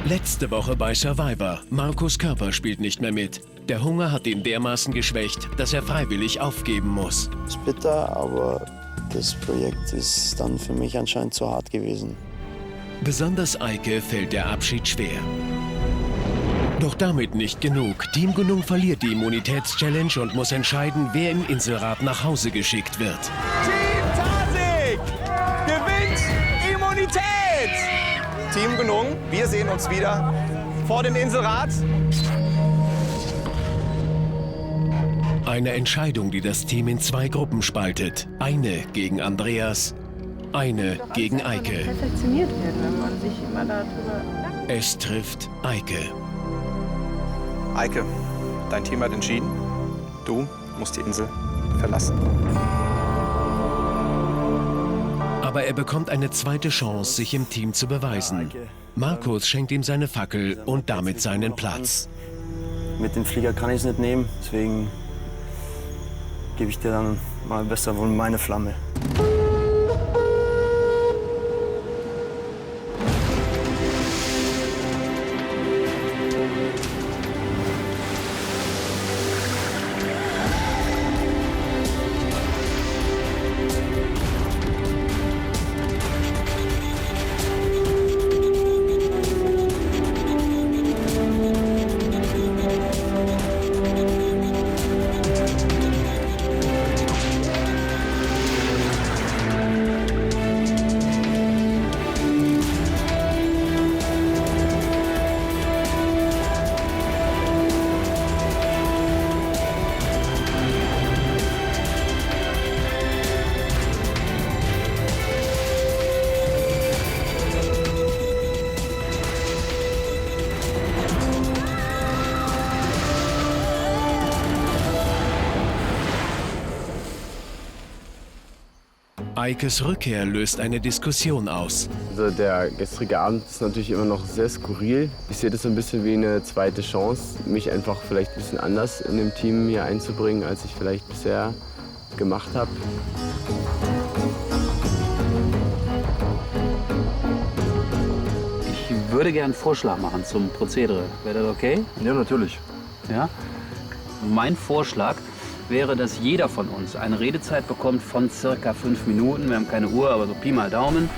Letzte Woche bei Survivor. Markus Körper spielt nicht mehr mit. Der Hunger hat ihn dermaßen geschwächt, dass er freiwillig aufgeben muss. Es ist bitter, aber das Projekt ist dann für mich anscheinend zu hart gewesen. Besonders Eike fällt der Abschied schwer. Doch damit nicht genug. Team Gunung verliert die Immunitätschallenge und muss entscheiden, wer im Inselrad nach Hause geschickt wird. Team Tasig gewinnt Immunität! Team Gunung, wir sehen uns wieder vor dem Inselrad. Eine Entscheidung, die das Team in 2 Gruppen spaltet. Eine gegen Andreas, eine gegen Eike. Perfektioniert werden, wenn man sich immer darüber... Es trifft Eike. Eike, dein Team hat entschieden. Du musst die Insel verlassen. Aber er bekommt eine zweite Chance, sich im Team zu beweisen. Markus schenkt ihm seine Fackel und damit seinen Platz. Mit dem Flieger kann ich es nicht nehmen, deswegen gebe ich dir dann mal besser wohl meine Flamme. Eikes Rückkehr löst eine Diskussion aus. Also der gestrige Abend ist natürlich immer noch sehr skurril. Ich sehe das so ein bisschen wie eine zweite Chance, mich einfach vielleicht ein bisschen anders in dem Team hier einzubringen, als ich vielleicht bisher gemacht habe. Ich würde gerne einen Vorschlag machen zum Prozedere. Wäre das okay? Ja, natürlich. Ja? Mein Vorschlag wäre, dass jeder von uns eine Redezeit bekommt von circa 5 Minuten. Wir haben keine Uhr, aber so Pi mal Daumen.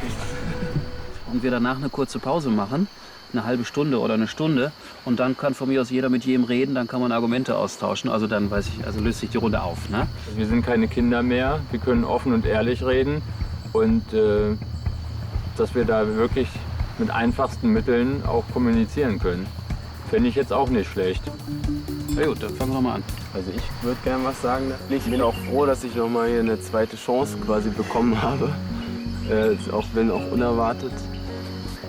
Und wir danach eine kurze Pause machen, eine halbe Stunde oder eine Stunde. Und dann kann von mir aus jeder mit jedem reden, dann kann man Argumente austauschen. Also dann löst sich die Runde auf. Ne? Wir sind keine Kinder mehr, wir können offen und ehrlich reden. Und dass wir da wirklich mit einfachsten Mitteln auch kommunizieren können. Fände ich jetzt auch nicht schlecht. Na gut, dann fangen wir mal an. Also ich würde gerne was sagen. Ich bin auch froh, dass ich noch mal hier eine zweite Chance quasi bekommen habe. Auch wenn auch unerwartet.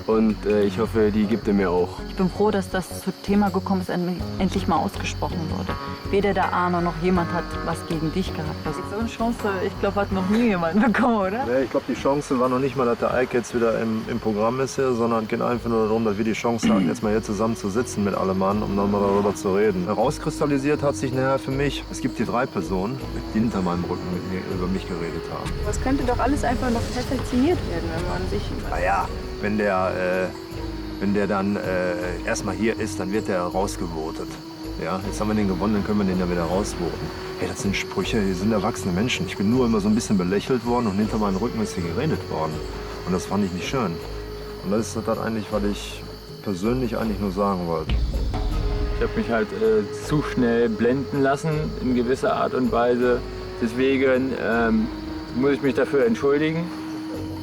Und ich hoffe, die gibt er mir auch. Ich bin froh, dass das zum Thema gekommen ist, endlich mal ausgesprochen wurde. Weder der Arno noch jemand hat was gegen dich gehabt. So eine Chance, ich glaube, hat noch nie jemand bekommen, oder? Nee, ich glaube, die Chance war noch nicht mal, dass der Eike jetzt wieder im Programm ist hier, sondern es geht einfach nur darum, dass wir die Chance hatten, jetzt mal hier zusammen zu sitzen mit allem Mann, um dann mal darüber zu reden. Herauskristallisiert hat sich nachher für mich, es gibt die 3 Personen, die hinter meinem Rücken mit mir über mich geredet haben. Das könnte doch alles einfach noch perfektioniert werden, wenn man sich... Naja, wenn der dann erstmal hier ist, dann wird der rausgevotet. Ja, jetzt haben wir den gewonnen, dann können wir den ja wieder rausvoten. Hey, das sind Sprüche, die sind erwachsene Menschen. Ich bin nur immer so ein bisschen belächelt worden und hinter meinem Rücken ist hier geredet worden. Und das fand ich nicht schön. Und das ist das eigentlich, was ich persönlich eigentlich nur sagen wollte. Ich habe mich halt zu schnell blenden lassen in gewisser Art und Weise. Deswegen muss ich mich dafür entschuldigen.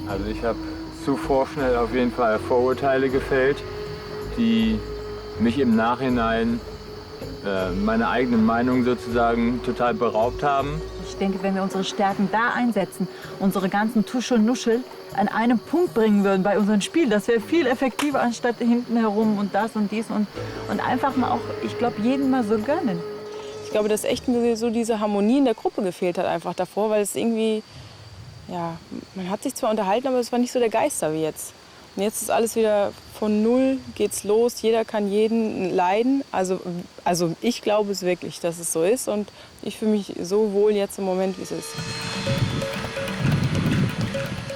Also ich habe zu vorschnell auf jeden Fall Vorurteile gefällt, die mich im Nachhinein meine eigene Meinung sozusagen total beraubt haben. Ich denke, wenn wir unsere Stärken da einsetzen, unsere ganzen Tuschel-Nuschel an einem Punkt bringen würden bei unserem Spiel, das wäre viel effektiver, anstatt hinten herum und das und dies und einfach mal auch, ich glaube, jeden mal so gönnen. Ich glaube, dass echt so diese Harmonie in der Gruppe gefehlt hat einfach davor, weil es irgendwie, ja, man hat sich zwar unterhalten, aber es war nicht so der Geister wie jetzt. Und jetzt ist alles wieder von Null, geht's los, jeder kann jeden leiden. Also ich glaube es wirklich, dass es so ist und ich fühle mich so wohl jetzt im Moment, wie es ist.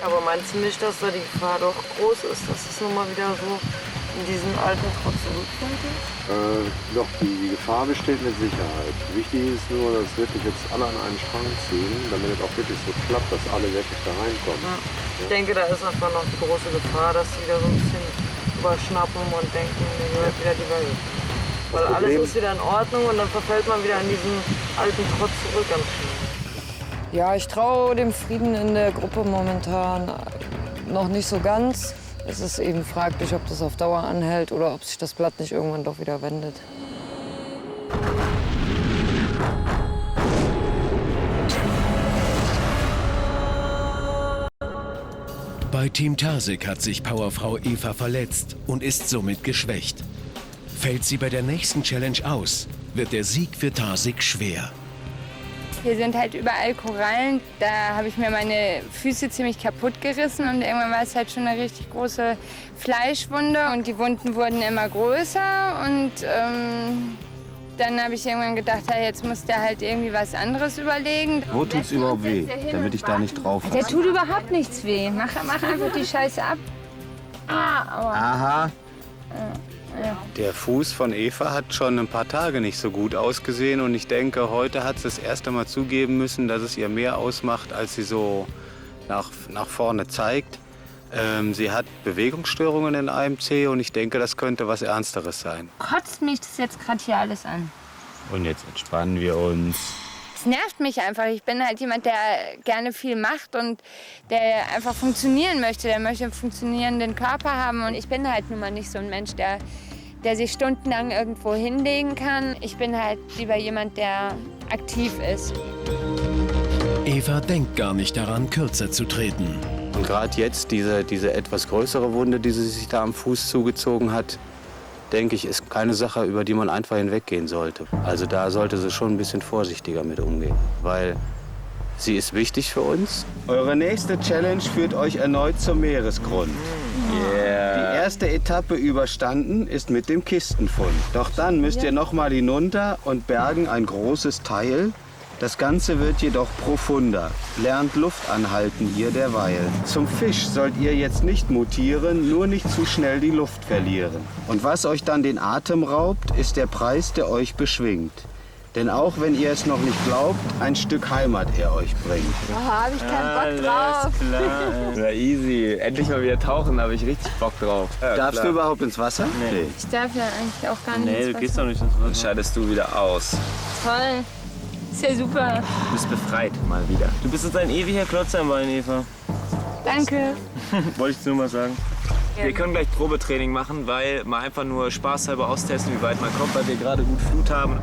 Aber meinst du nicht, dass da die Gefahr doch groß ist, dass es nun mal wieder so in diesem alten Trott zurückfinden? Doch, die Gefahr besteht mit Sicherheit. Wichtig ist nur, dass wirklich jetzt alle an einen Strang ziehen, damit es auch wirklich so klappt, dass alle wirklich da reinkommen. Ja. Ich denke, da ist einfach noch die große Gefahr, dass die da so ein bisschen überschnappen und denken, mir gehört wieder die Welt. Weil alles ist wieder in Ordnung und dann verfällt man wieder in diesen alten Trott zurück ganz schnell. Ja, ich traue dem Frieden in der Gruppe momentan noch nicht so ganz. Es ist eben fraglich, ob das auf Dauer anhält oder ob sich das Blatt nicht irgendwann doch wieder wendet. Bei Team Tarsig hat sich Powerfrau Eva verletzt und ist somit geschwächt. Fällt sie bei der nächsten Challenge aus, wird der Sieg für Tarsig schwer. Hier sind halt überall Korallen. Da habe ich mir meine Füße ziemlich kaputt gerissen und irgendwann war es halt schon eine richtig große Fleischwunde und die Wunden wurden immer größer und dann habe ich irgendwann gedacht, ja, jetzt muss der halt irgendwie was anderes überlegen. Wo tut's überhaupt weh, damit ich da nicht drauf Der tut überhaupt nichts weh. Mach einfach die Scheiße ab. Aua. Aha. Ja. Der Fuß von Eva hat schon ein paar Tage nicht so gut ausgesehen und ich denke, heute hat sie das erste Mal zugeben müssen, dass es ihr mehr ausmacht, als sie so nach vorne zeigt. Sie hat Bewegungsstörungen in einem Zeh und ich denke, das könnte was Ernsteres sein. Kotzt mich das jetzt gerade hier alles an. Und jetzt entspannen wir uns. Es nervt mich einfach. Ich bin halt jemand, der gerne viel macht und der einfach funktionieren möchte. Der möchte einen funktionierenden Körper haben. Und ich bin halt nun mal nicht so ein Mensch, der sich stundenlang irgendwo hinlegen kann. Ich bin halt lieber jemand, der aktiv ist. Eva denkt gar nicht daran, kürzer zu treten. Und gerade jetzt, diese etwas größere Wunde, die sie sich da am Fuß zugezogen hat, denke ich, ist keine Sache, über die man einfach hinweggehen sollte. Also da sollte sie schon ein bisschen vorsichtiger mit umgehen, weil sie ist wichtig für uns. Eure nächste Challenge führt euch erneut zum Meeresgrund. Yeah. Die erste Etappe überstanden ist mit dem Kistenfund. Doch dann müsst ihr noch mal hinunter und bergen ein großes Teil. Das Ganze wird jedoch profunder. Lernt Luft anhalten hier derweil. Zum Fisch sollt ihr jetzt nicht mutieren, nur nicht zu schnell die Luft verlieren. Und was euch dann den Atem raubt, ist der Preis, der euch beschwingt. Denn auch wenn ihr es noch nicht glaubt, ein Stück Heimat er euch bringt. Oh, hab ich keinen Bock drauf. Na easy. Endlich mal wieder tauchen, da habe ich richtig Bock drauf. Ja, Darfst du überhaupt ins Wasser? Nee. Ich darf ja eigentlich auch gar nicht ins Nee, du Wasser. gehst doch nicht ins Wasser. Dann scheidest du wieder aus. Toll. Ist ja super. Du bist befreit, mal wieder. Du bist jetzt ein ewiger Klotz am Bein, Eva. Danke. Wollte ich nur mal sagen. Wir können gleich Probetraining machen, weil mal einfach nur spaßhalber austesten, wie weit man kommt, weil wir gerade gut Flut haben.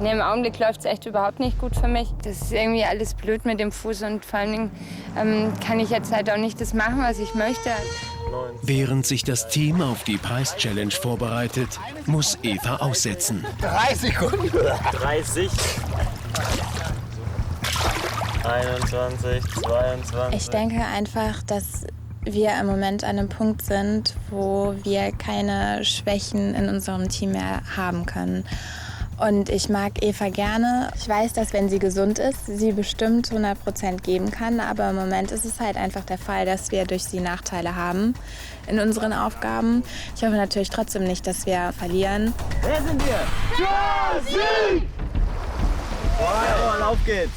Nee, im Augenblick läuft es echt überhaupt nicht gut für mich. Das ist irgendwie alles blöd mit dem Fuß und vor allen Dingen kann ich jetzt halt auch nicht das machen, was ich möchte. Während sich das Team auf die Preis-Challenge vorbereitet, muss Eva aussetzen. 3 Sekunden. 30. 21, 22. Ich denke einfach, dass wir im Moment an einem Punkt sind, wo wir keine Schwächen in unserem Team mehr haben können. Und ich mag Eva gerne. Ich weiß, dass wenn sie gesund ist, sie bestimmt 100% geben kann. Aber im Moment ist es halt einfach der Fall, dass wir durch sie Nachteile haben in unseren Aufgaben. Ich hoffe natürlich trotzdem nicht, dass wir verlieren. Wer sind wir? Tarsig! Auf geht's!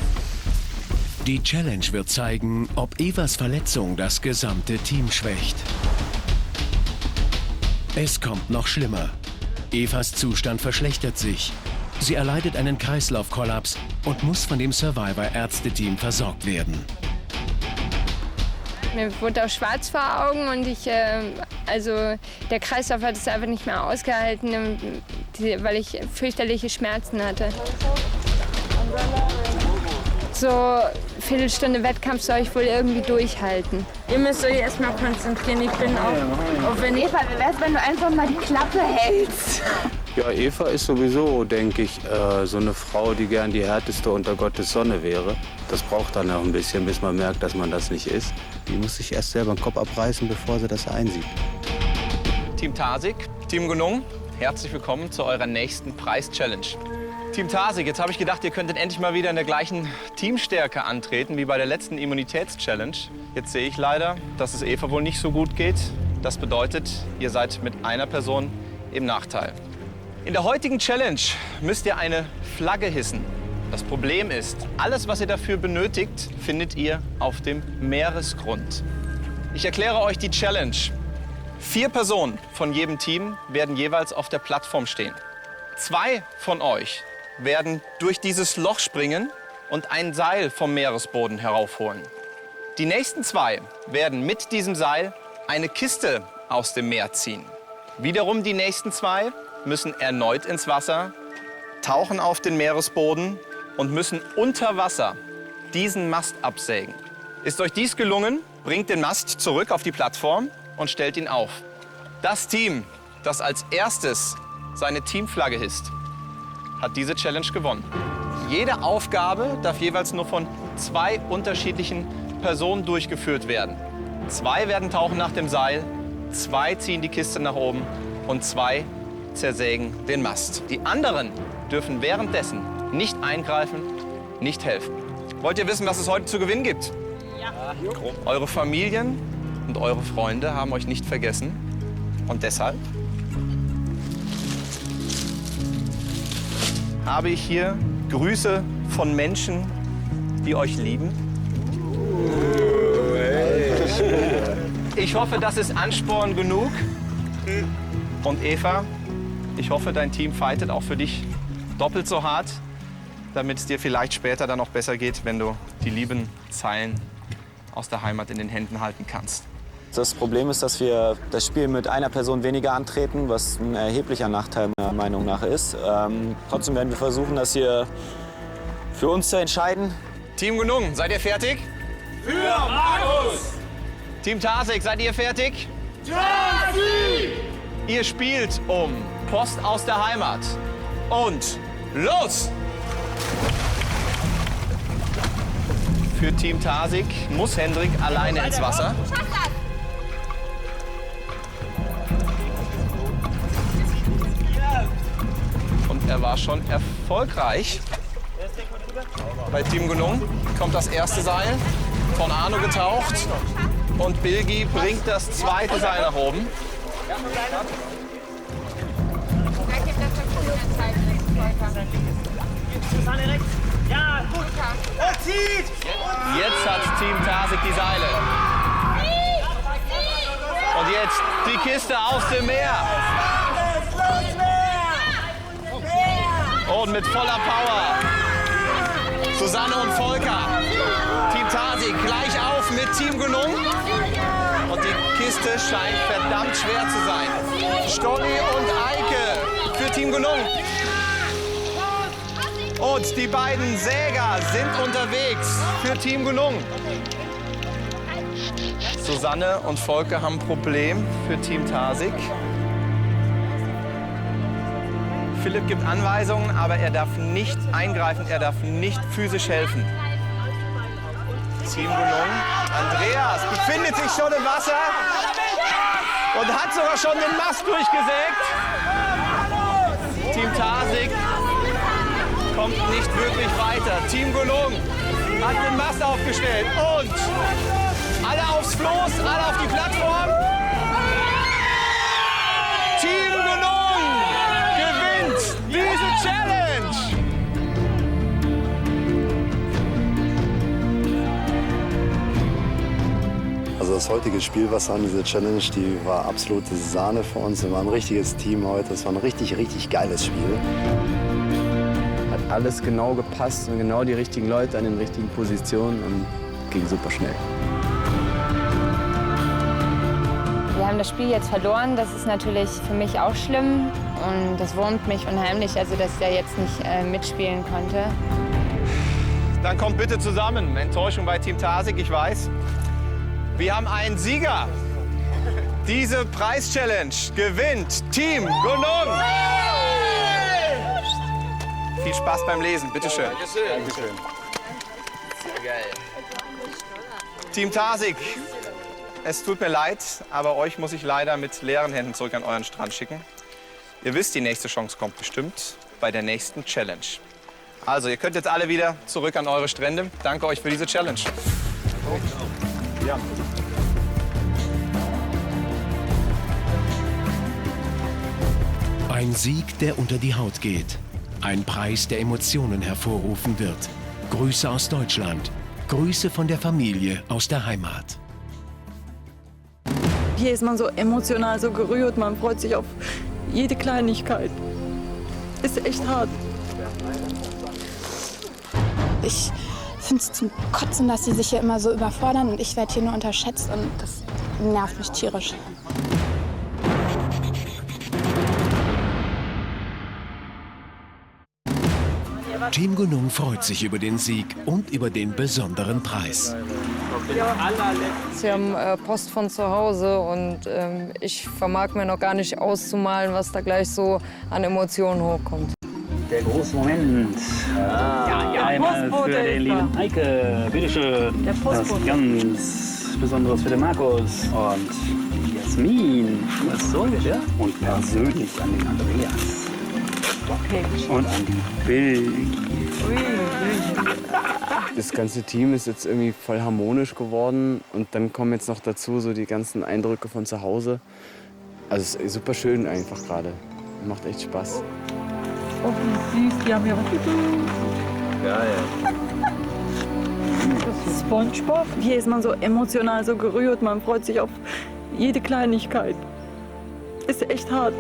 Die Challenge wird zeigen, ob Evas Verletzung das gesamte Team schwächt. Es kommt noch schlimmer. Evas Zustand verschlechtert sich. Sie erleidet einen Kreislaufkollaps und muss von dem Survivor-Ärzteteam versorgt werden. Mir wurde auch schwarz vor Augen und also der Kreislauf hat es einfach nicht mehr ausgehalten, weil ich fürchterliche Schmerzen hatte. So Viertelstunde Wettkampf soll ich wohl irgendwie durchhalten. Ihr müsst euch erstmal konzentrieren. Ich bin auch wenn Eva, wie wär's, wenn du einfach mal die Klappe hältst? Ja, Eva ist sowieso, denke ich, so eine Frau, die gern die härteste unter Gottes Sonne wäre. Das braucht dann auch ein bisschen, bis man merkt, dass man das nicht ist. Die muss sich erst selber den Kopf abreißen, bevor sie das einsieht. Team Tarsig, Team Gunung, herzlich willkommen zu eurer nächsten Preis-Challenge. Team Tarsig, jetzt habe ich gedacht, ihr könntet endlich mal wieder in der gleichen Teamstärke antreten wie bei der letzten Immunitäts-Challenge. Jetzt sehe ich leider, dass es Eva wohl nicht so gut geht. Das bedeutet, ihr seid mit einer Person im Nachteil. In der heutigen Challenge müsst ihr eine Flagge hissen. Das Problem ist, alles, was ihr dafür benötigt, findet ihr auf dem Meeresgrund. Ich erkläre euch die Challenge. 4 Personen von jedem Team werden jeweils auf der Plattform stehen. 2 von euch werden durch dieses Loch springen und ein Seil vom Meeresboden heraufholen. Die nächsten 2 werden mit diesem Seil eine Kiste aus dem Meer ziehen. Wiederum die nächsten 2 müssen erneut ins Wasser, tauchen auf den Meeresboden und müssen unter Wasser diesen Mast absägen. Ist euch dies gelungen, bringt den Mast zurück auf die Plattform und stellt ihn auf. Das Team, das als erstes seine Teamflagge hisst, hat diese Challenge gewonnen. Jede Aufgabe darf jeweils nur von 2 unterschiedlichen Personen durchgeführt werden. 2 werden tauchen nach dem Seil, 2 ziehen die Kiste nach oben und 2 zersägen den Mast. Die anderen dürfen währenddessen nicht eingreifen, nicht helfen. Wollt ihr wissen, was es heute zu gewinnen gibt? Ja. Eure Familien und eure Freunde haben euch nicht vergessen. Und deshalb habe ich hier Grüße von Menschen, die euch lieben. Ich hoffe, das ist Ansporn genug. Und Eva, ich hoffe, dein Team fightet auch für dich doppelt so hart, damit es dir vielleicht später dann noch besser geht, wenn du die lieben Zeilen aus der Heimat in den Händen halten kannst. Das Problem ist, dass wir das Spiel mit einer Person weniger antreten, was ein erheblicher Nachteil meiner Meinung nach ist. Trotzdem werden wir versuchen, das hier für uns zu entscheiden. Team Gunung, seid ihr fertig? Für Markus! Team Tarsig, seid ihr fertig? Tarsig! Ihr spielt um Post aus der Heimat. Und los! Für Team Tarsig muss Hendrik alleine ins Wasser. Und er war schon erfolgreich. Bei Team Gunung kommt das erste Seil, von Arno getaucht. Und Bilgi bringt das zweite Seil nach oben. Ja, gut. Und zieht! Jetzt hat Team Tarsig die Seile. Und jetzt die Kiste aus dem Meer. Und mit voller Power. Susanne und Volker. Team Tarsig gleich auf mit Team Gunung. Und die Kiste scheint verdammt schwer zu sein. Stolli und Eike für Team Gunung. Und die beiden Säger sind unterwegs für Team Gunung. Susanne und Volker haben ein Problem für Team Tarsig. Philipp gibt Anweisungen, aber er darf nicht eingreifen, er darf nicht physisch helfen. Team Gunung. Andreas befindet sich schon im Wasser und hat sogar schon den Mast durchgesägt. Team Tarsig kommt nicht wirklich weiter. Team Gunung hat den Mast aufgestellt und alle aufs Floß, alle auf die Plattform. Team Gunung gewinnt diese Challenge. Also das heutige Spiel, was an dieser Challenge, die war absolute Sahne für uns. Wir waren ein richtiges Team heute. Es war ein richtig, richtig geiles Spiel. Hat alles genau gepasst und genau die richtigen Leute an den richtigen Positionen und ging super schnell. Wir haben das Spiel jetzt verloren. Das ist natürlich für mich auch schlimm und das wurmt mich unheimlich, also dass er jetzt nicht mitspielen konnte. Dann kommt bitte zusammen. Enttäuschung bei Team Tarsig, ich weiß. Wir haben einen Sieger. Diese Preis-Challenge gewinnt Team Gunung. Viel Spaß beim Lesen, bitteschön. Dankeschön. Sehr geil. Team Tarsig, es tut mir leid, aber euch muss ich leider mit leeren Händen zurück an euren Strand schicken. Ihr wisst, die nächste Chance kommt bestimmt bei der nächsten Challenge. Also, ihr könnt jetzt alle wieder zurück an eure Strände. Danke euch für diese Challenge. Ja. Ein Sieg, der unter die Haut geht. Ein Preis, der Emotionen hervorrufen wird. Grüße aus Deutschland. Grüße von der Familie aus der Heimat. Hier ist man so emotional, so gerührt, man freut sich auf jede Kleinigkeit. Ist echt hart. Ich finde es zum Kotzen, dass sie sich hier immer so überfordern und ich werde hier nur unterschätzt und das nervt mich tierisch. Team Gunung freut sich über den Sieg und über den besonderen Preis. Sie haben Post von zu Hause und ich vermag mir noch gar nicht auszumalen, was da gleich so an Emotionen hochkommt. Der große Moment. Einmal für den lieben Eike. Bitteschön. Was ganz Besonderes für den Markus. Und Jasmin. Was soll ich, ja? Und persönlich an den Andreas. Und an die Bill. Das ganze Team ist jetzt irgendwie voll harmonisch geworden und dann kommen jetzt noch dazu so die ganzen Eindrücke von zu Hause. Also es ist super schön einfach gerade. Macht echt Spaß. Oh, wie süß, die haben ja was getan. Geil. SpongeBob. Hier ist man so emotional, so gerührt, man freut sich auf jede Kleinigkeit. Ist echt hart.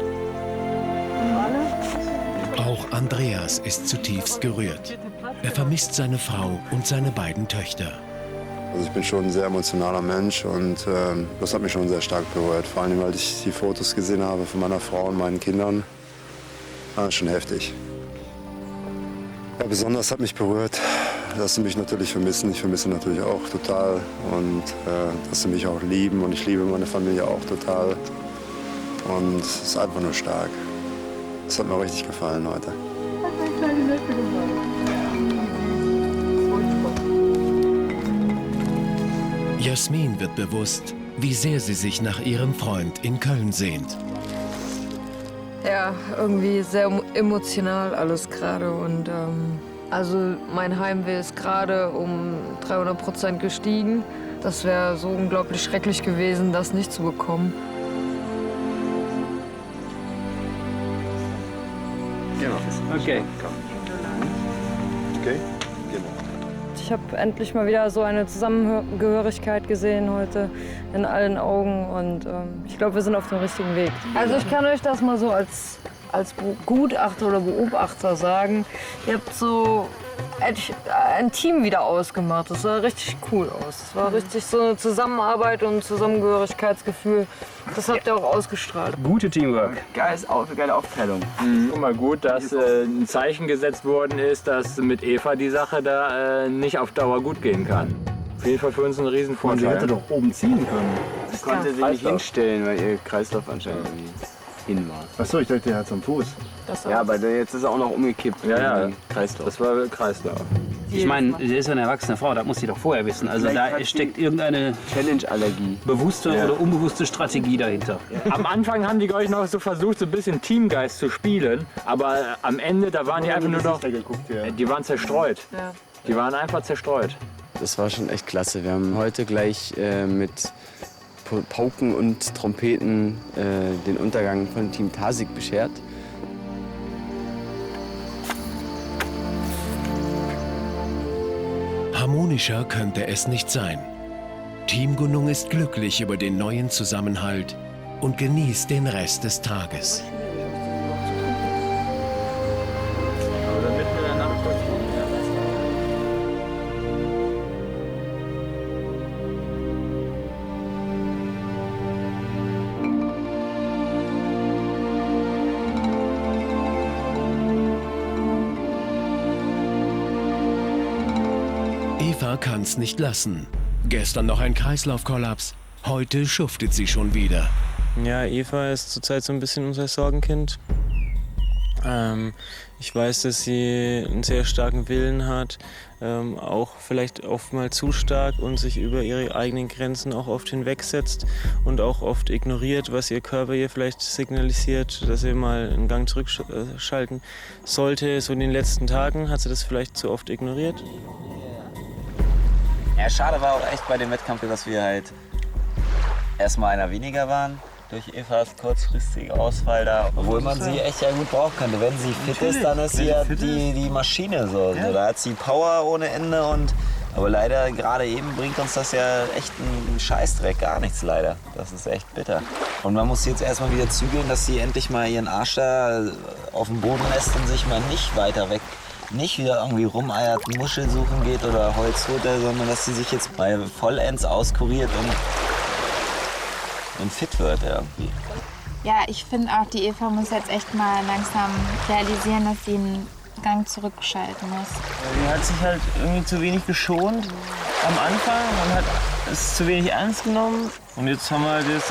Auch Andreas ist zutiefst gerührt. Er vermisst seine Frau und seine beiden Töchter. Also ich bin schon ein sehr emotionaler Mensch und das hat mich schon sehr stark berührt. Vor allem, weil ich die Fotos gesehen habe von meiner Frau und meinen Kindern. Das ist schon heftig. Ja, besonders hat mich berührt, dass sie mich natürlich vermissen. Ich vermisse natürlich auch total. Und dass sie mich auch lieben. Und ich liebe meine Familie auch total. Und es ist einfach nur stark. Das hat mir richtig gefallen heute. Jasmin wird bewusst, wie sehr sie sich nach ihrem Freund in Köln sehnt. Ja, irgendwie sehr emotional alles gerade. Und also mein Heimweh ist gerade um 300% gestiegen. Das wäre so unglaublich schrecklich gewesen, das nicht zu bekommen. Okay. Okay? Ich habe endlich mal wieder so eine Zusammengehörigkeit gesehen heute in allen Augen und ich glaube, wir sind auf dem richtigen Weg. Also ich kann euch das mal so als Gutachter oder Beobachter sagen. Ihr habt so ein Team wieder ausgemacht. Das sah richtig cool aus. Es war richtig so eine Zusammenarbeit und ein Zusammengehörigkeitsgefühl. Das habt ihr auch ausgestrahlt. Gute Teamwork. Geile Aufteilung. Guck mal, gut, dass ein Zeichen gesetzt worden ist, dass mit Eva die Sache da nicht auf Dauer gut gehen kann. Auf jeden Fall für uns ein Riesenvorteil. Sie hätte doch oben ziehen können. Ich konnte sie nicht hinstellen, weil ihr Kreislauf anscheinend hin war. Achso, ich dachte, der hat am Fuß. Ja, aber jetzt ist er auch noch umgekippt. Ja. Kreislauf. Das war Kreislauf. Ich meine, sie ist eine erwachsene Frau, das muss sie doch vorher wissen. Also da steckt irgendeine Challenge-Allergie. Bewusste oder unbewusste Strategie dahinter. Am Anfang haben die, glaube ich, noch so versucht, so ein bisschen Teamgeist zu spielen. Aber am Ende, da waren die einfach nur noch, die waren zerstreut. Ja. Die waren einfach zerstreut. Das war schon echt klasse. Wir haben heute gleich mit Pauken und Trompeten den Untergang von Team Tasik beschert. Harmonischer könnte es nicht sein. Team Gunung ist glücklich über den neuen Zusammenhalt und genießt den Rest des Tages. Eva kann's nicht lassen. Gestern noch ein Kreislaufkollaps, heute schuftet sie schon wieder. Ja, Eva ist zurzeit so ein bisschen unser Sorgenkind. Ich weiß, dass sie einen sehr starken Willen hat, auch vielleicht oft mal zu stark und sich über ihre eigenen Grenzen auch oft hinwegsetzt und auch oft ignoriert, was ihr Körper ihr vielleicht signalisiert, dass sie mal einen Gang zurückschalten sollte. So in den letzten Tagen hat sie das vielleicht zu oft ignoriert. Ja, schade war auch echt bei dem Wettkampf, dass wir halt erstmal einer weniger waren durch Evas kurzfristigen Ausfall da. Obwohl man sie echt ja gut brauchen könnte. Wenn sie fit ist, dann ist sie ja die Maschine so. Ja. Da hat sie Power ohne Ende aber leider gerade eben bringt uns das ja echt einen Scheißdreck, gar nichts leider. Das ist echt bitter. Und man muss jetzt erstmal wieder zügeln, dass sie endlich mal ihren Arsch da auf den Boden lässt und sich mal nicht weiter weg, nicht wieder irgendwie rumeiert, Muschel suchen geht oder Holzhutte, sondern dass sie sich jetzt mal vollends auskuriert und fit wird irgendwie. Ja, ich finde auch, die Eva muss jetzt echt mal langsam realisieren, dass sie einen Gang zurückschalten muss. Sie hat sich halt irgendwie zu wenig geschont am Anfang. Man hat es zu wenig ernst genommen. Und jetzt haben wir halt ist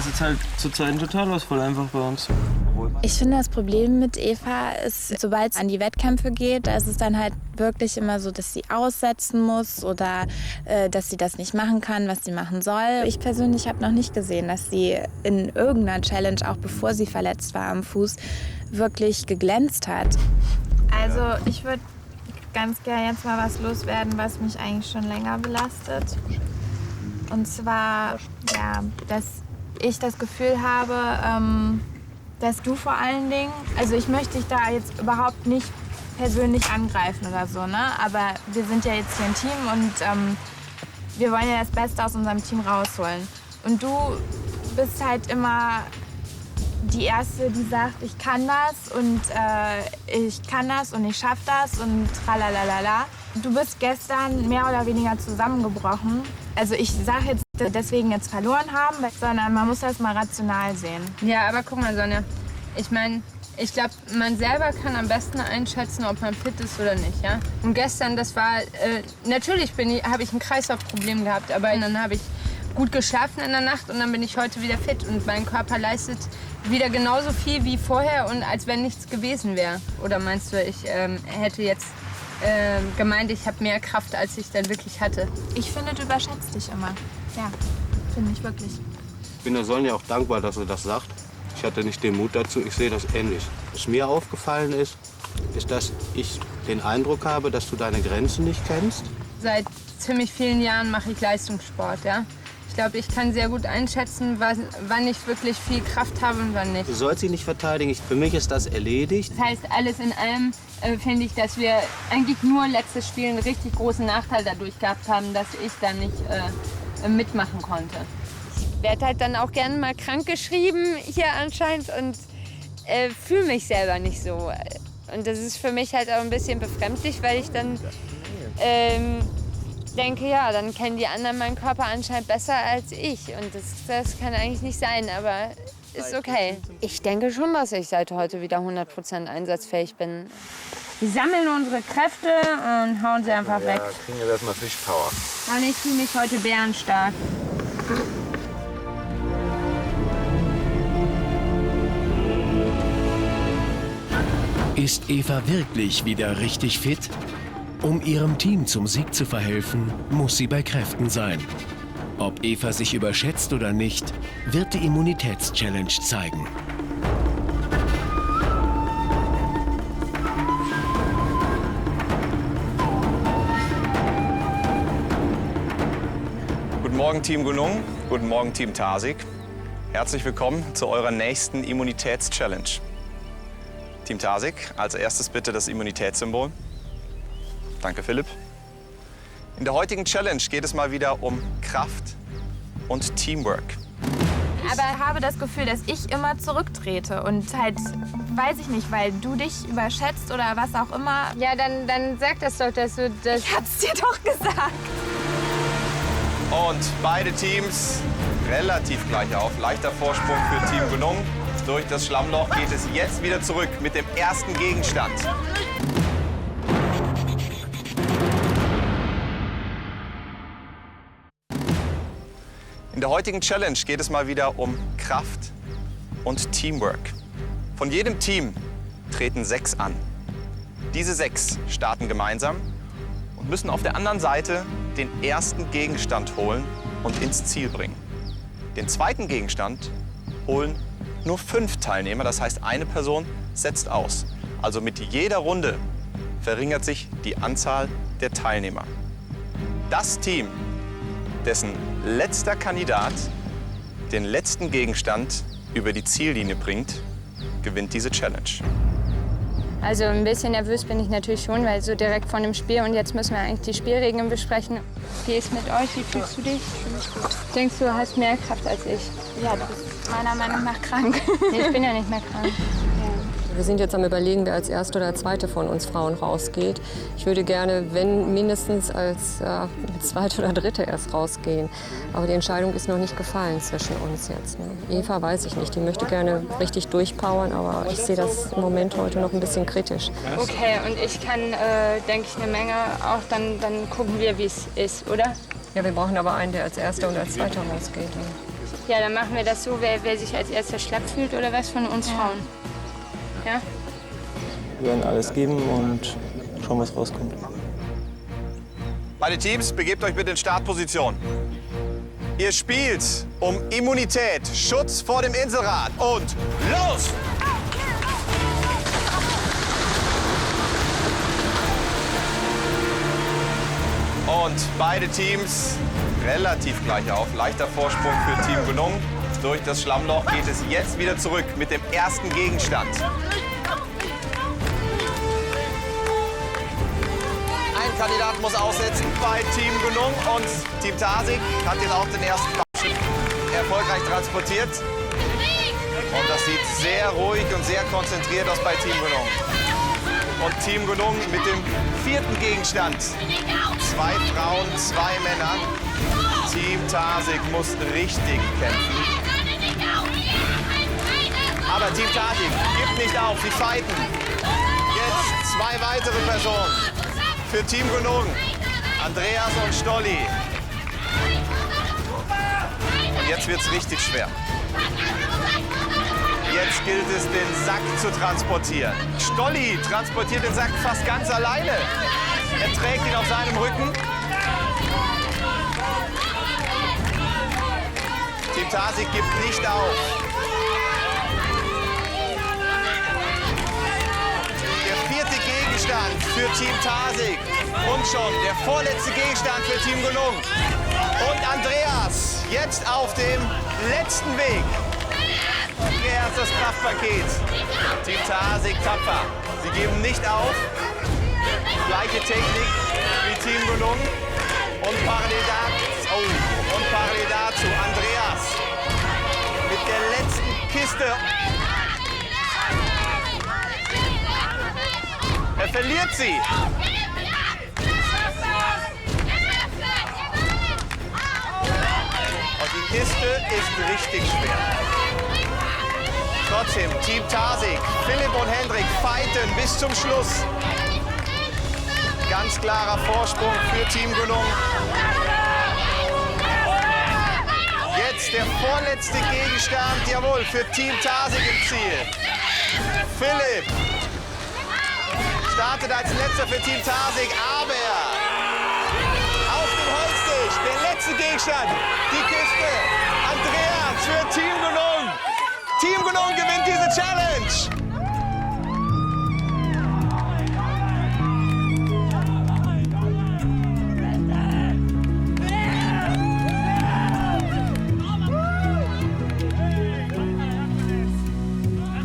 jetzt halt zurzeit ein Totalausfall einfach bei uns. Ich finde, das Problem mit Eva ist, sobald es an die Wettkämpfe geht, da ist es dann halt wirklich immer so, dass sie aussetzen muss oder dass sie das nicht machen kann, was sie machen soll. Ich persönlich habe noch nicht gesehen, dass sie in irgendeiner Challenge, auch bevor sie verletzt war am Fuß, wirklich geglänzt hat. Also ich würde ganz gerne jetzt mal was loswerden, was mich eigentlich schon länger belastet. Und zwar, ja, dass ich das Gefühl habe, dass du vor allen Dingen, also ich möchte dich da jetzt überhaupt nicht persönlich angreifen oder so, ne? Aber wir sind ja jetzt hier ein Team und wir wollen ja das Beste aus unserem Team rausholen. Und du bist halt immer die Erste, die sagt, ich kann das und ich schaff das und tralalala. Du bist gestern mehr oder weniger zusammengebrochen. Also ich sage jetzt deswegen jetzt verloren haben, sondern man muss das mal rational sehen. Ja, aber guck mal, Sonja, ich meine, ich glaube, man selber kann am besten einschätzen, ob man fit ist oder nicht, ja? Und gestern, das war, natürlich habe ich ein Kreislaufproblem gehabt, aber dann habe ich gut geschlafen in der Nacht und dann bin ich heute wieder fit und mein Körper leistet wieder genauso viel wie vorher und als wenn nichts gewesen wäre. Oder meinst du, ich hätte jetzt gemeint, ich habe mehr Kraft, als ich dann wirklich hatte? Ich finde, du überschätzt dich immer. Ja, finde ich wirklich. Ich bin der Sonja auch dankbar, dass sie das sagt. Ich hatte nicht den Mut dazu, ich sehe das ähnlich. Was mir aufgefallen ist, dass ich den Eindruck habe, dass du deine Grenzen nicht kennst. Seit ziemlich vielen Jahren mache ich Leistungssport, ja. Ich glaube, ich kann sehr gut einschätzen, wann ich wirklich viel Kraft habe und wann nicht. Du sollst sie nicht verteidigen. Für mich ist das erledigt. Das heißt, alles in allem finde ich, dass wir eigentlich nur letztes Spiel einen richtig großen Nachteil dadurch gehabt haben, dass ich da nicht mitmachen konnte. Ich werde halt dann auch gerne mal krankgeschrieben hier anscheinend und fühle mich selber nicht so. Und das ist für mich halt auch ein bisschen befremdlich, weil ich dann denke, ja, dann kennen die anderen meinen Körper anscheinend besser als ich. Und das kann eigentlich nicht sein, aber ist okay. Ich denke schon, dass ich seit heute wieder 100% einsatzfähig bin. Wir sammeln unsere Kräfte und hauen sie einfach weg. Ja, kriegen wir erstmal Fischpower. Und ich fühle mich heute bärenstark. Ist Eva wirklich wieder richtig fit? Um ihrem Team zum Sieg zu verhelfen, muss sie bei Kräften sein. Ob Eva sich überschätzt oder nicht, wird die Immunitätschallenge zeigen. Guten Morgen, Team Gunung. Guten Morgen, Team Tarsig. Herzlich willkommen zu eurer nächsten Immunitätschallenge. Team Tarsig, als erstes bitte das Immunitätssymbol. Danke, Philipp. In der heutigen Challenge geht es mal wieder um Kraft und Teamwork. Aber ich habe das Gefühl, dass ich immer zurücktrete und halt, weiß ich nicht, weil du dich überschätzt oder was auch immer. Ja, dann sag das doch, dass du das... Ich hab's dir doch gesagt. Und beide Teams relativ gleich auf. Leichter Vorsprung für Team Gunung. Durch das Schlammloch geht es jetzt wieder zurück mit dem ersten Gegenstand. In der heutigen Challenge geht es mal wieder um Kraft und Teamwork. Von jedem Team treten 6 an. Diese 6 starten gemeinsam und müssen auf der anderen Seite den ersten Gegenstand holen und ins Ziel bringen. Den zweiten Gegenstand holen nur 5 Teilnehmer, das heißt, eine Person setzt aus. Also mit jeder Runde verringert sich die Anzahl der Teilnehmer. Das Team, dessen letzter Kandidat den letzten Gegenstand über die Ziellinie bringt, gewinnt diese Challenge. Also ein bisschen nervös bin ich natürlich schon, weil so direkt vor dem Spiel und jetzt müssen wir eigentlich die Spielregeln besprechen. Wie ist mit euch? Wie fühlst du dich? Denkst du, du hast mehr Kraft als ich? Ja, du bist meiner Meinung nach krank. Nee, ich bin ja nicht mehr krank. Wir sind jetzt am Überlegen, wer als Erste oder Zweite von uns Frauen rausgeht. Ich würde gerne, wenn mindestens als Zweite oder Dritte erst rausgehen. Aber die Entscheidung ist noch nicht gefallen zwischen uns jetzt. Ne? Eva weiß ich nicht, die möchte gerne richtig durchpowern, aber ich sehe das im Moment heute noch ein bisschen kritisch. Okay, und ich kann, denke ich, eine Menge auch, dann gucken wir, wie es ist, oder? Ja, wir brauchen aber einen, der als Erster und als Zweiter rausgeht. Ne? Ja, dann machen wir das so, wer sich als Erster schlapp fühlt oder was von uns Frauen. Ja? Wir werden alles geben und schauen, was rauskommt. Beide Teams, begebt euch bitte in Startposition. Ihr spielt um Immunität, Schutz vor dem Inselrad und los! Und beide Teams relativ gleich auf. Leichter Vorsprung für Team Gunung. Durch das Schlammloch geht es jetzt wieder zurück mit dem ersten Gegenstand. Ein Kandidat muss aussetzen bei Team Gunung und Team Tarsig hat jetzt auch den ersten Ball erfolgreich transportiert. Und das sieht sehr ruhig und sehr konzentriert aus bei Team Gunung. Und Team Gunung mit dem vierten Gegenstand. 2 Frauen, 2 Männer. Team Tarsig muss richtig kämpfen. Aber Team Tarsig gibt nicht auf, sie fighten. Jetzt 2 weitere Personen für Team Gunung. Andreas und Stolli. Und jetzt wird's richtig schwer. Jetzt gilt es, den Sack zu transportieren. Stolli transportiert den Sack fast ganz alleine. Er trägt ihn auf seinem Rücken. Team Tarsig gibt nicht auf. Der vierte Gegenstand für Team Tarsig. Und schon der vorletzte Gegenstand für Team Gunung. Und Andreas jetzt auf dem letzten Weg. Erst das Kraftpaket. Team Tarsig tapfer. Sie geben nicht auf. Gleiche Technik wie Team Gunung. Und parallel dazu Andreas mit der letzten Kiste. Er verliert sie. Und die Kiste ist richtig schwer. Trotzdem, Team Tarsig, Philipp und Hendrik fighten bis zum Schluss. Ganz klarer Vorsprung für Team Gunung. Jetzt der vorletzte Gegenstand, jawohl, für Team Tarsig im Ziel. Philipp startet als letzter für Team Tarsig, aber auf dem Holztisch, der letzte Gegenstand, die Kiste. Andreas für Team Gunung. Team Gunung gewinnt diese Challenge.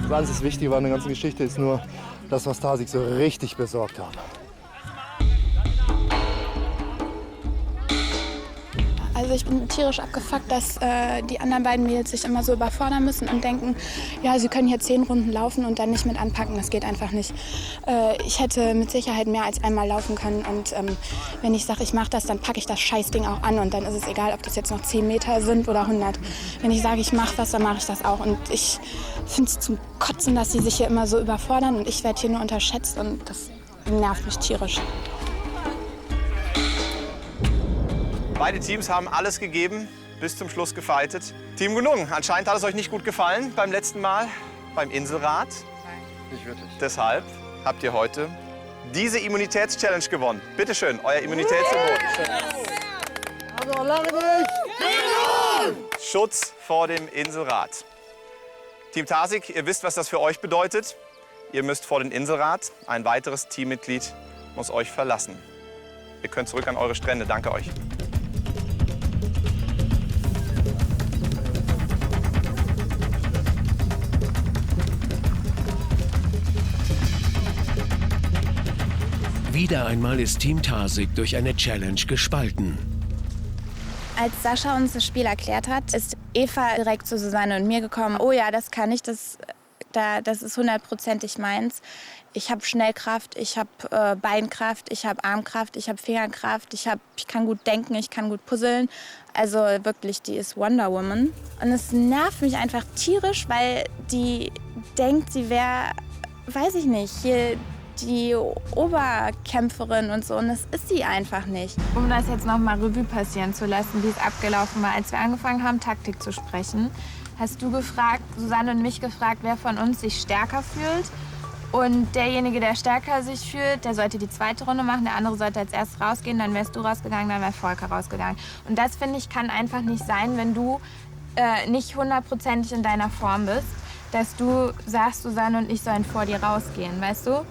Das einzig Wichtige an der ganzen Geschichte ist nur das, was Tarsig so richtig besorgt haben. Also ich bin tierisch abgefuckt, dass die anderen beiden Mädels sich immer so überfordern müssen und denken, ja, sie können hier 10 Runden laufen und dann nicht mit anpacken. Das geht einfach nicht. Ich hätte mit Sicherheit mehr als einmal laufen können und wenn ich sage, ich mache das, dann packe ich das Scheißding auch an und dann ist es egal, ob das jetzt noch 10 Meter sind oder 100. Wenn ich sage, ich mache das, dann mache ich das auch. Und ich finde es zum Kotzen, dass sie sich hier immer so überfordern und ich werde hier nur unterschätzt und das nervt mich tierisch. Beide Teams haben alles gegeben, bis zum Schluss gefightet. Team Gunung, anscheinend hat es euch nicht gut gefallen beim letzten Mal, beim Inselrad. Nicht wirklich. Deshalb habt ihr heute diese Immunitäts-Challenge gewonnen. Bitte schön, euer Immunitätssymbol. Also lange nicht! Schutz vor dem Inselrad. Team Tarsig, ihr wisst, was das für euch bedeutet. Ihr müsst vor den Inselrad. Ein weiteres Teammitglied muss euch verlassen. Ihr könnt zurück an eure Strände. Danke euch. Wieder einmal ist Team Tarsig durch eine Challenge gespalten. Als Sascha uns das Spiel erklärt hat, ist Eva direkt zu Susanne und mir gekommen. Oh ja, das kann ich, das ist 100%ig meins. Ich habe Schnellkraft, ich habe Beinkraft, ich habe Armkraft, ich habe Fingerkraft, ich kann gut denken, ich kann gut puzzeln. Also wirklich, die ist Wonder Woman. Und es nervt mich einfach tierisch, weil die denkt, sie wäre, weiß ich nicht, hier die Oberkämpferin und so. Und das ist sie einfach nicht. Um das jetzt noch mal Revue passieren zu lassen, wie es abgelaufen war, als wir angefangen haben, Taktik zu sprechen, hast du gefragt, Susanne und mich gefragt, wer von uns sich stärker fühlt. Und derjenige, der stärker sich fühlt, der sollte die zweite Runde machen, der andere sollte als erstes rausgehen, dann wärst du rausgegangen, dann wäre Volker rausgegangen. Und das, finde ich, kann einfach nicht sein, wenn du nicht 100%ig in deiner Form bist, dass du sagst, Susanne und ich sollen vor dir rausgehen, weißt du?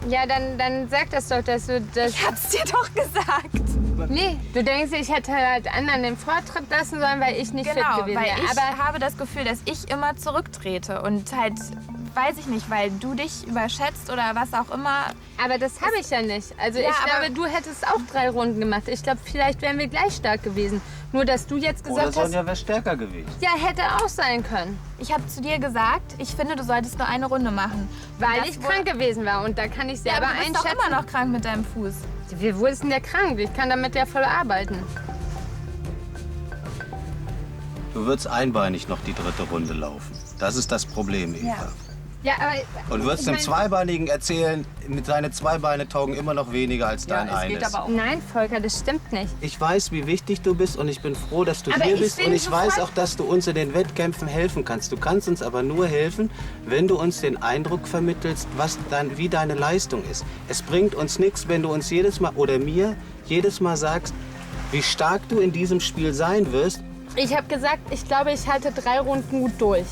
Ja, dann sag das doch, dass du das... Ich hab's dir doch gesagt. Nee, du denkst, ich hätte halt anderen den Vortritt lassen sollen, weil ich nicht fit gewesen wäre. Weil ich habe das Gefühl, dass ich immer zurücktrete und halt, weiß ich nicht, weil du dich überschätzt oder was auch immer. Aber das habe ich ja nicht. Also Ja, ich aber- glaube, du hättest auch 3 Runden gemacht. Ich glaube, vielleicht wären wir gleich stark gewesen. Nur, dass du jetzt gesagt Oder Sonja hast... wäre stärker gewesen. Ja, hätte auch sein können. Ich habe zu dir gesagt, ich finde, du solltest nur eine Runde machen. Weil Und ich das krank gewesen war und da kann ich Ja, selber aber du bist einschätzen. doch immer noch krank mit deinem Fuß. Wo ist denn der krank? Ich kann damit ja voll arbeiten. Du würdest einbeinig noch die 3. Runde laufen. Das ist das Problem, Eva. Ja, aber... Und würdest dem ich mein- Zweibeinigen erzählen, mit seinen 2 Beine taugen immer noch weniger als dein eines. Nein, Volker, das stimmt nicht. Ich weiß, wie wichtig du bist und ich bin froh, dass du Aber hier ich bist. bin Und ich weiß sofort- auch, dass du uns in den Wettkämpfen helfen kannst. Du kannst uns aber nur helfen, wenn du uns den Eindruck vermittelst, wie deine Leistung ist. Es bringt uns nichts, wenn du uns jedes Mal oder mir jedes Mal sagst, wie stark du in diesem Spiel sein wirst. Ich habe gesagt, ich glaube, ich halte 3 Runden gut durch.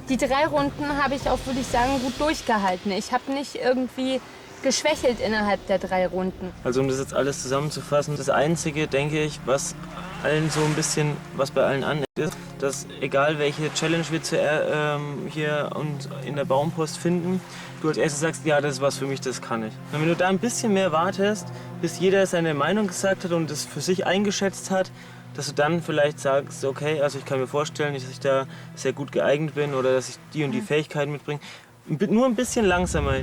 Die 3 Runden habe ich auch, würde ich sagen, gut durchgehalten. Ich habe nicht irgendwie geschwächelt innerhalb der 3 Runden. Also um das jetzt alles zusammenzufassen, das Einzige, denke ich, was allen so ein bisschen, was bei allen aneckt, ist, dass egal welche Challenge wir hier und in der Baumpost finden, du als erstes sagst, ja, das ist was für mich, das kann ich. Und wenn du da ein bisschen mehr wartest, bis jeder seine Meinung gesagt hat und es für sich eingeschätzt hat, dass du dann vielleicht sagst, okay, also ich kann mir vorstellen, dass ich da sehr gut geeignet bin oder dass ich die und die Fähigkeiten mitbringe. Nur ein bisschen langsamer.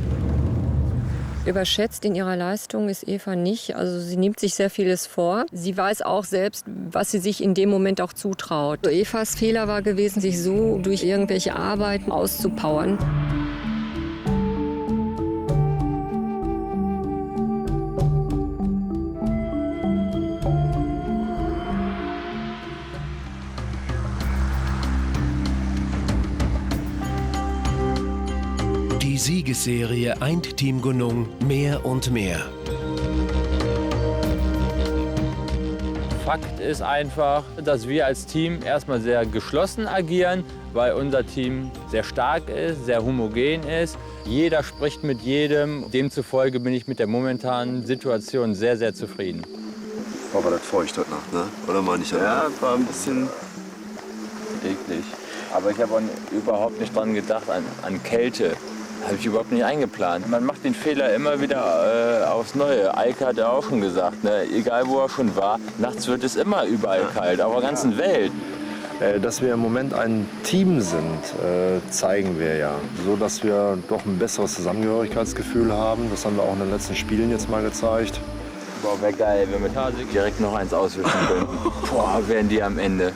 Überschätzt in ihrer Leistung ist Eva nicht. Also sie nimmt sich sehr vieles vor. Sie weiß auch selbst, was sie sich in dem Moment auch zutraut. Evas Fehler war gewesen, sich so durch irgendwelche Arbeiten auszupowern. Die Siegesserie eint Team Gunung mehr und mehr. Fakt ist einfach, dass wir als Team erstmal sehr geschlossen agieren, weil unser Team sehr stark ist, sehr homogen ist. Jeder spricht mit jedem. Demzufolge bin ich mit der momentanen Situation sehr, sehr zufrieden. Aber das feucht heute Nacht, ne? Oder meine ich Ja, war ein bisschen eklig. Aber ich habe überhaupt nicht dran gedacht, an Kälte. Habe ich überhaupt nicht eingeplant. Man macht den Fehler immer wieder aufs Neue. Eike hat ja auch schon gesagt, ne? Egal wo er schon war, nachts wird es immer überall kalt, auf der ganzen Welt. Dass wir im Moment ein Team sind, zeigen wir ja. So, dass wir doch ein besseres Zusammengehörigkeitsgefühl haben. Das haben wir auch in den letzten Spielen jetzt mal gezeigt. Boah, wäre geil, wenn wir Tarsig direkt noch eins auswischen können. Boah, wären die am Ende.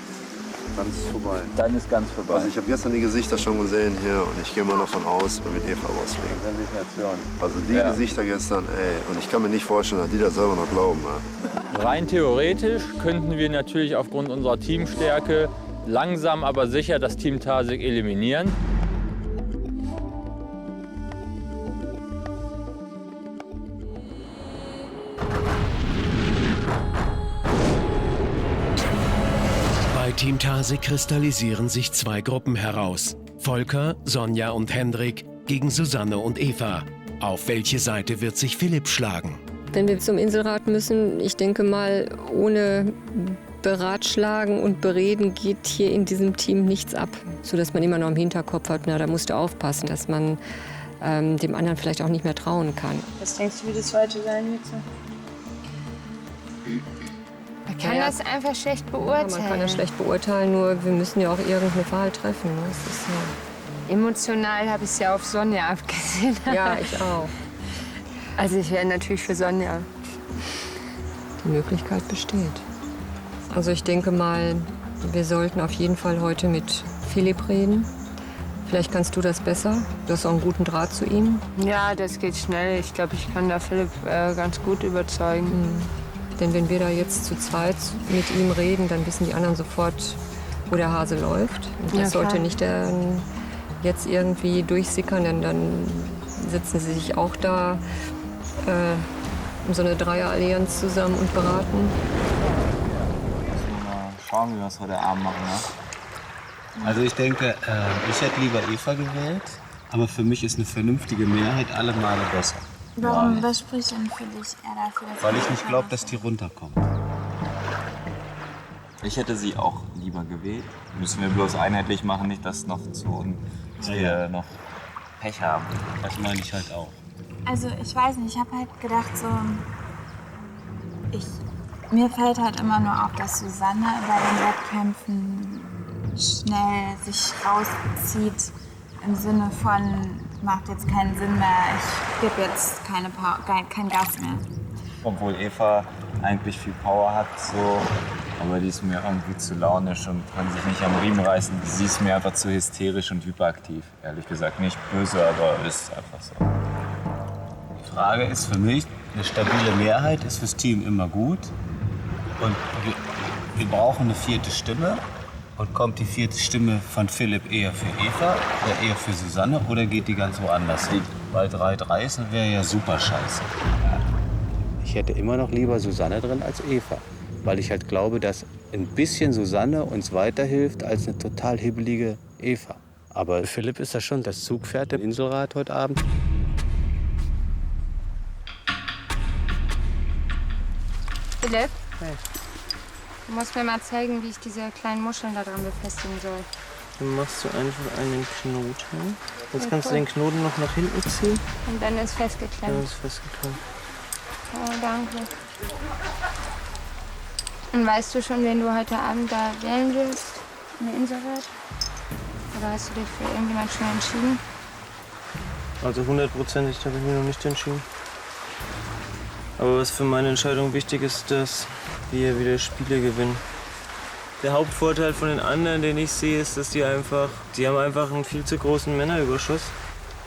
Dann ist es vorbei. Dann ist ganz vorbei. Also ich habe gestern die Gesichter schon gesehen hier und ich gehe mal davon aus, wenn wir mit Eva rausfliegen. Also die Gesichter gestern, ey. Und ich kann mir nicht vorstellen, dass die das selber noch glauben. Ja. Rein theoretisch könnten wir natürlich aufgrund unserer Teamstärke langsam aber sicher das Team Tarsig eliminieren. Bei Team Tarsig kristallisieren sich 2 Gruppen heraus. Volker, Sonja und Hendrik gegen Susanne und Eva. Auf welche Seite wird sich Philipp schlagen? Wenn wir zum Inselrad müssen, ich denke mal, ohne Beratschlagen und Bereden geht hier in diesem Team nichts ab. Sodass man immer noch im Hinterkopf hat, na, da musst du aufpassen, dass man dem anderen vielleicht auch nicht mehr trauen kann. Was denkst du, wie das heute sein wird? Man kann das einfach schlecht Ja, beurteilen. man kann das schlecht beurteilen, nur wir müssen ja auch irgendeine Wahl treffen. Ne? Das ist Emotional habe ich es ja auf Sonja abgesehen. Ja, ich auch. Also ich wäre natürlich für Sonja. Die Möglichkeit besteht. Also ich denke mal, wir sollten auf jeden Fall heute mit Philipp reden. Vielleicht kannst du das besser. Du hast auch einen guten Draht zu ihm. Ja, das geht schnell. Ich glaube, ich kann da Philipp ganz gut überzeugen. Denn wenn wir da jetzt zu zweit mit ihm reden, dann wissen die anderen sofort, wo der Hase läuft. Und das Ja, sollte klar. nicht jetzt irgendwie durchsickern, denn dann setzen sie sich auch da um so eine Dreierallianz zusammen und beraten. Mal schauen, wie wir es heute Abend machen. Ne? Also ich denke, ich hätte lieber Eva gewählt, aber für mich ist eine vernünftige Mehrheit alle Male besser. Warum, was spricht denn für dich eher dafür, dass Weil ich nicht glaube, dass die runterkommt. Ich hätte sie auch lieber gewählt. Müssen wir bloß einheitlich machen, nicht dass noch wir noch Pech haben. Das meine ich halt auch. Also ich weiß nicht, ich habe halt gedacht so, mir fällt halt immer nur auf, dass Susanne bei den Wettkämpfen schnell sich rauszieht im Sinne von, macht jetzt keinen Sinn mehr, ich gebe jetzt kein Gas mehr. Obwohl Eva eigentlich viel Power hat, so, aber die ist mir irgendwie zu launisch und kann sich nicht am Riemen reißen. Sie ist mir einfach zu hysterisch und hyperaktiv. Ehrlich gesagt nicht böse, aber ist einfach so. Die Frage ist für mich, eine stabile Mehrheit ist fürs Team immer gut. Und wir brauchen eine vierte Stimme. Und kommt die vierte Stimme von Philipp eher für Eva oder eher für Susanne oder geht die ganz woanders hin? Weil 3-3 ist, wäre ja super scheiße. Ich hätte immer noch lieber Susanne drin als Eva, weil ich halt glaube, dass ein bisschen Susanne uns weiterhilft als eine total hibbelige Eva. Aber Philipp ist ja schon das Zugpferd im Inselrad heute Abend. Philipp? Du musst mir mal zeigen, wie ich diese kleinen Muscheln da dran befestigen soll. Dann machst du einfach einen Knoten. Jetzt Ja, kannst du cool. den Knoten noch nach hinten ziehen. Und dann ist festgeklemmt. Dann ist festgeklemmt. Oh, danke. Und weißt du schon, wen du heute Abend da wählen willst? Im Inselrad? Oder hast du dich für irgendjemand schon entschieden? Also 100%ig habe ich mir noch nicht entschieden. Aber was für meine Entscheidung wichtig ist, dass wir wieder Spiele gewinnen. Der Hauptvorteil von den anderen, den ich sehe, ist, dass die haben einfach einen viel zu großen Männerüberschuss.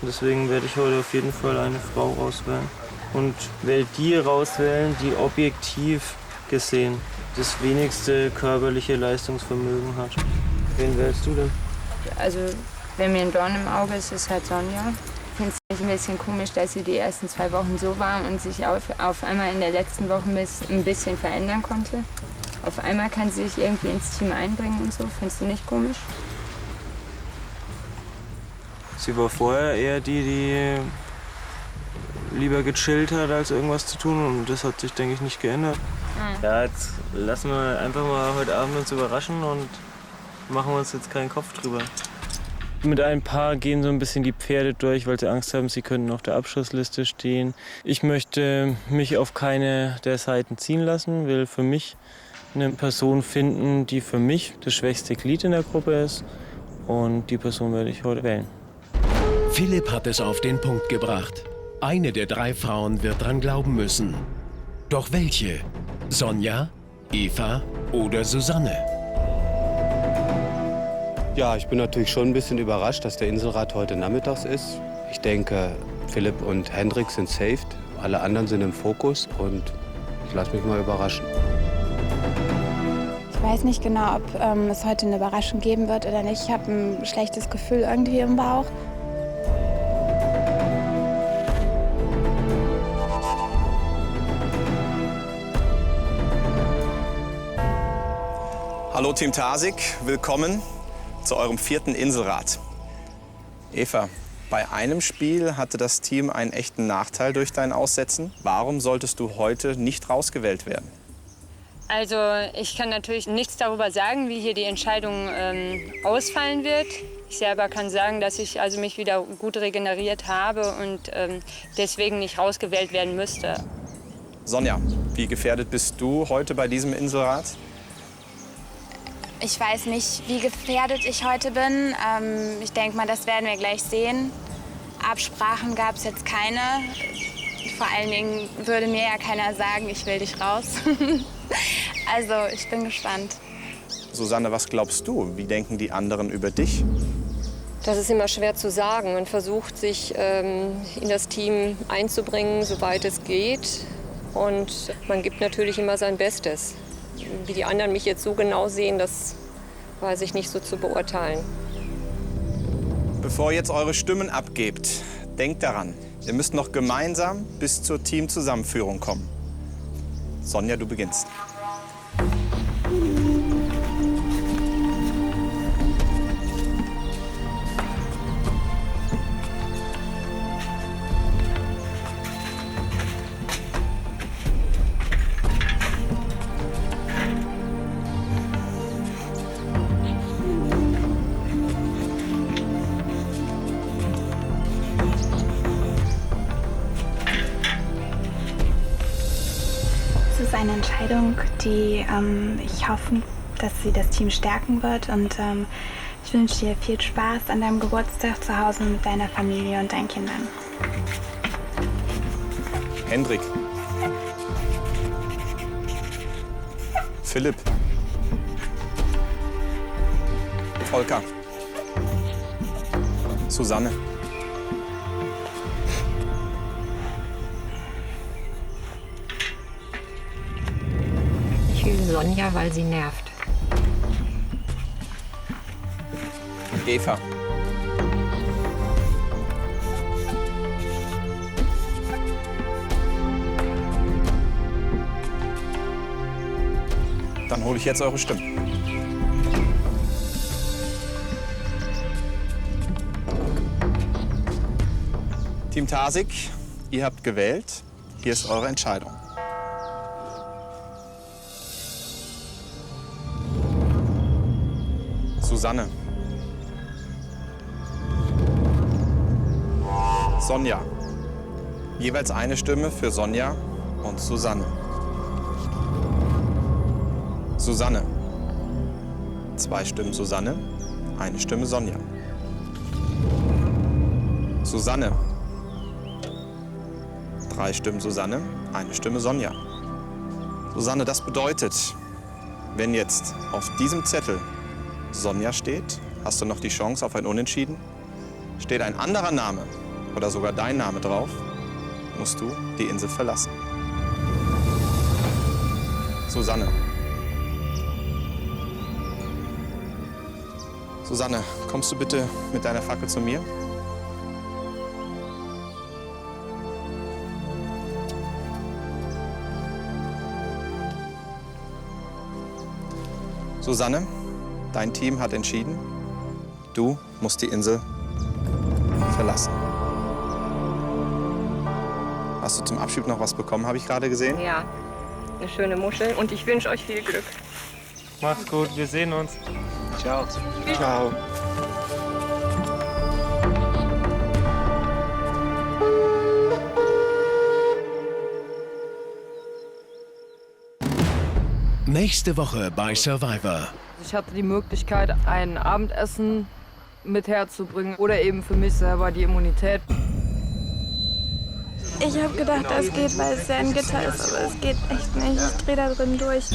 Und deswegen werde ich heute auf jeden Fall eine Frau rauswählen. Und werde die rauswählen, die objektiv gesehen das wenigste körperliche Leistungsvermögen hat. Wen wählst du denn? Also, wenn mir ein Dorn im Auge ist, ist halt Sonja. Ich finde es ein bisschen komisch, dass sie die ersten 2 Wochen so war und sich auf einmal in der letzten Woche ein bisschen verändern konnte. Auf einmal kann sie sich irgendwie ins Team einbringen und so. Findest du nicht komisch? Sie war vorher eher die lieber gechillt hat, als irgendwas zu tun. Und das hat sich, denke ich, nicht geändert. Ja, jetzt lassen wir einfach mal heute Abend uns überraschen und machen uns jetzt keinen Kopf drüber. Mit ein paar gehen so ein bisschen die Pferde durch, weil sie Angst haben, sie könnten auf der Abschussliste stehen. Ich möchte mich auf keine der Seiten ziehen lassen, will für mich eine Person finden, die für mich das schwächste Glied in der Gruppe ist. Und die Person werde ich heute wählen. Philipp hat es auf den Punkt gebracht. Eine der 3 Frauen wird dran glauben müssen. Doch welche? Sonja, Eva oder Susanne? Ja, ich bin natürlich schon ein bisschen überrascht, dass der Inselrat heute nachmittags ist. Ich denke, Philipp und Hendrik sind saved, alle anderen sind im Fokus und ich lasse mich mal überraschen. Ich weiß nicht genau, ob es heute eine Überraschung geben wird oder nicht. Ich habe ein schlechtes Gefühl irgendwie im Bauch. Hallo Team Tarsig, willkommen zu eurem 4. Inselrad. Eva, bei einem Spiel hatte das Team einen echten Nachteil durch dein Aussetzen. Warum solltest du heute nicht rausgewählt werden? Also ich kann natürlich nichts darüber sagen, wie hier die Entscheidung ausfallen wird. Ich selber kann sagen, dass ich also mich wieder gut regeneriert habe und deswegen nicht rausgewählt werden müsste. Sonja, wie gefährdet bist du heute bei diesem Inselrad? Ich weiß nicht, wie gefährdet ich heute bin. Ich denke mal, das werden wir gleich sehen. Absprachen gab es jetzt keine. Vor allen Dingen würde mir ja keiner sagen, ich will dich raus. Also ich bin gespannt. Susanne, was glaubst du? Wie denken die anderen über dich? Das ist immer schwer zu sagen. Man versucht, sich in das Team einzubringen, soweit es geht. Und man gibt natürlich immer sein Bestes. Wie die anderen mich jetzt so genau sehen, das weiß ich nicht so zu beurteilen. Bevor ihr jetzt eure Stimmen abgebt, denkt daran, ihr müsst noch gemeinsam bis zur Teamzusammenführung kommen. Sonja, du beginnst. Es ist eine Entscheidung, die ich hoffe, dass sie das Team stärken wird. Und ich wünsche dir viel Spaß an deinem Geburtstag zu Hause mit deiner Familie und deinen Kindern. Hendrik. Philipp. Volker. Susanne. Ich will Sonja, weil sie nervt. Eva. Dann hole ich jetzt eure Stimmen. Team Tasig, ihr habt gewählt. Hier ist eure Entscheidung. Susanne. Sonja. Jeweils eine Stimme für Sonja und Susanne. Susanne. 2 Stimmen Susanne, 1 Stimme Sonja. Susanne. 3 Stimmen Susanne, 1 Stimme Sonja. Susanne, das bedeutet, wenn jetzt auf diesem Zettel Sonja steht, hast du noch die Chance auf ein Unentschieden. Steht ein anderer Name oder sogar dein Name drauf, musst du die Insel verlassen. Susanne. Susanne, kommst du bitte mit deiner Fackel zu mir? Susanne, dein Team hat entschieden, du musst die Insel verlassen. Hast du zum Abschied noch was bekommen, habe ich gerade gesehen? Ja, eine schöne Muschel und ich wünsche euch viel Glück. Macht's gut, wir sehen uns. Ciao. Ciao. Nächste Woche bei Survivor. Ich hatte die Möglichkeit, ein Abendessen mit herzubringen oder eben für mich selber die Immunität. Ich habe gedacht, das geht, weil es ja ein Gitter ist, aber es geht echt nicht. Ich drehe da drin durch.